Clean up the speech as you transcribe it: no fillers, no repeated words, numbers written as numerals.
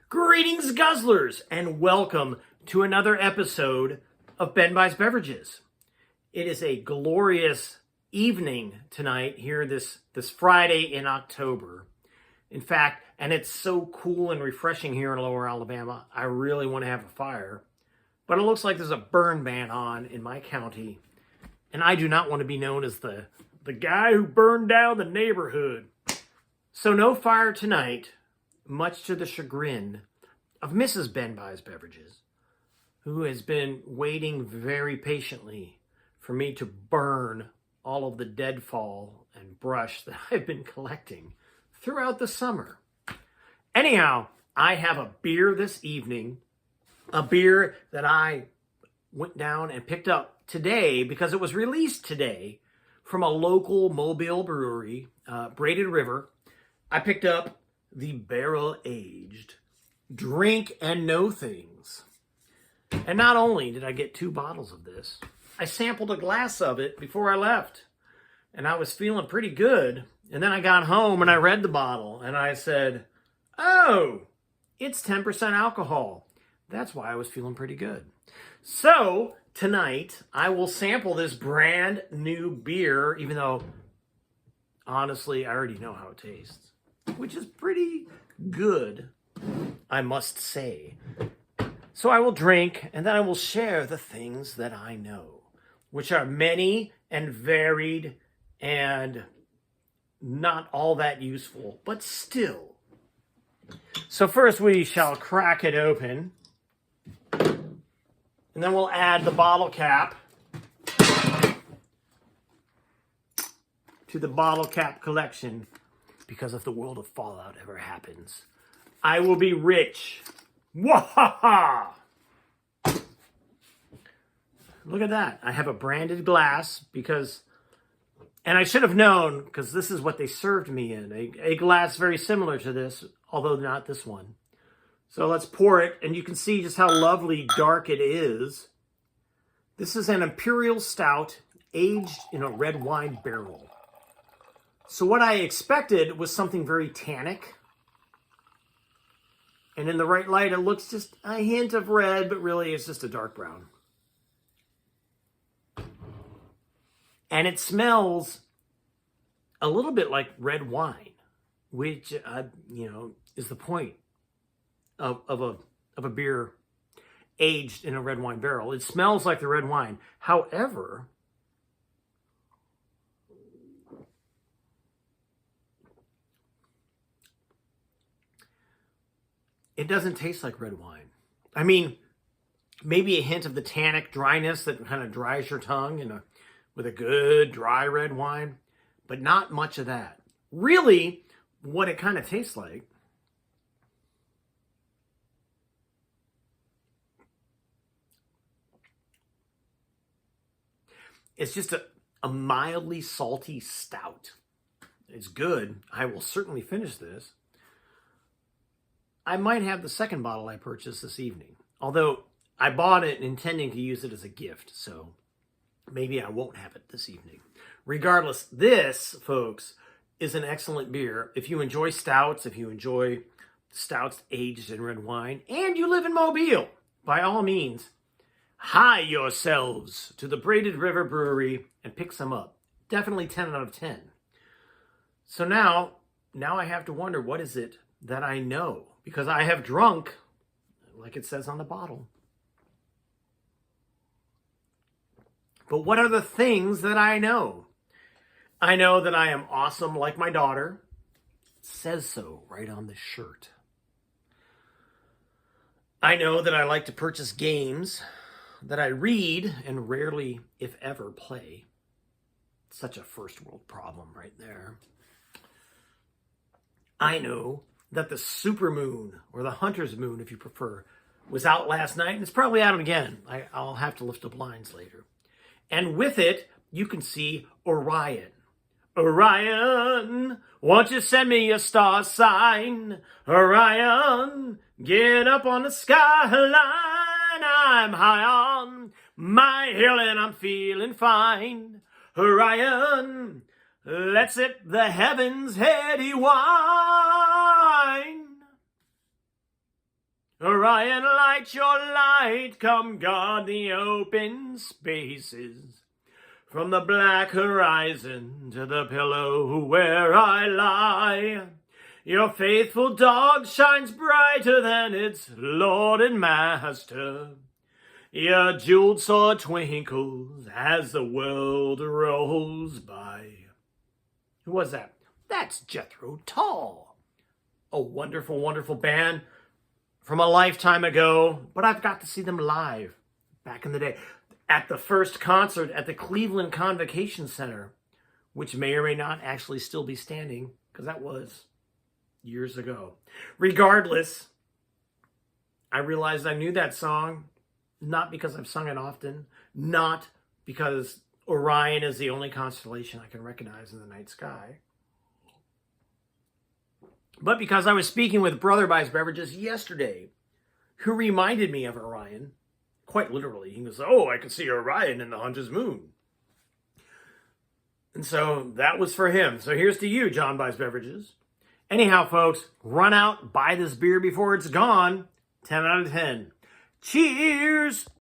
Greetings, guzzlers, and welcome to another episode of Ben Buys Beverages. It is a glorious evening tonight here this Friday in October. In fact, and it's so cool and refreshing here in Lower Alabama, I really want to have a fire. But it looks like there's a burn ban on in my county, and I do not want to be known as the guy who burned down the neighborhood. So no fire tonight, much to the chagrin of Mrs. Ben Buys Beverages, who has been waiting very patiently for me to burn all of the deadfall and brush that I've been collecting throughout the summer. Anyhow, I have a beer this evening, a beer that I went down and picked up today because it was released today from a local Mobile brewery, Braided River. I picked up the barrel-aged Drink and Know Things. And not only did I get 2 bottles of this, I sampled a glass of it before I left. And I was feeling pretty good. And then I got home and I read the bottle and I said, oh, it's 10% alcohol. That's why I was feeling pretty good. So tonight I will sample this brand new beer, even though honestly I already know how it tastes, which is pretty good, I must say. So I will drink, and then I will share the things that I know, which are many and varied and not all that useful, but still. So first we shall crack it open, and then we'll add the bottle cap to the bottle cap collection, because if the world of Fallout ever happens, I will be rich. Wahaha! Look at that. I have a branded glass because, and I should have known because this is what they served me in. A glass very similar to this, although not this one. So let's pour it, and you can see just how lovely dark it is. This is an Imperial Stout aged in a red wine barrel. So what I expected was something very tannic. And in the right light, it looks just a hint of red, but really it's just a dark brown. And it smells a little bit like red wine, which, is the point of a beer aged in a red wine barrel. It smells like the red wine. However, it doesn't taste like red wine. I mean, maybe a hint of the tannic dryness that kind of dries your tongue with a good dry red wine, but not much of that. Really, what it kind of tastes like it's just a mildly salty stout. It's good. I will certainly finish this. I might have the second bottle I purchased this evening, although I bought it intending to use it as a gift, so maybe I won't have it this evening. Regardless, this, folks, is an excellent beer. If you enjoy stouts, if you enjoy stouts aged in red wine, and you live in Mobile, by all means, hie yourselves to the Braided River Brewery and pick some up. Definitely 10 out of 10. So now I have to wonder, what is it that I know? Because I have drunk, like it says on the bottle. But what are the things that I know? I know that I am awesome like my daughter. It says so right on the shirt. I know that I like to purchase games that I read and rarely, if ever, play. Such a first world problem right there. I know that the supermoon, or the hunter's moon if you prefer, was out last night, and it's probably out again. I'll have to lift the blinds later. And with it, you can see Orion. Orion, won't you send me a star sign? Orion, get up on the skyline. I'm high on my hill and I'm feeling fine. Orion, let's hit the heavens heady wine. Orion, light your light, come guard the open spaces. From the black horizon to the pillow where I lie, your faithful dog shines brighter than its lord and master. Your jeweled sword twinkles as the world rolls by. Who was that? That's Jethro Tull. A wonderful, wonderful band from a lifetime ago, but I've got to see them live back in the day at the first concert at the Cleveland Convocation Center, which may or may not actually still be standing, because that was years ago. Regardless, I realized I knew that song, not because I've sung it often, not because Orion is the only constellation I can recognize in the night sky, but because I was speaking with Brother Buys Beverages yesterday, who reminded me of Orion, quite literally. He goes, oh, I can see Orion in the Hunter's Moon. And so that was for him. So here's to you, John Buys Beverages. Anyhow, folks, run out, buy this beer before it's gone. 10 out of 10. Cheers!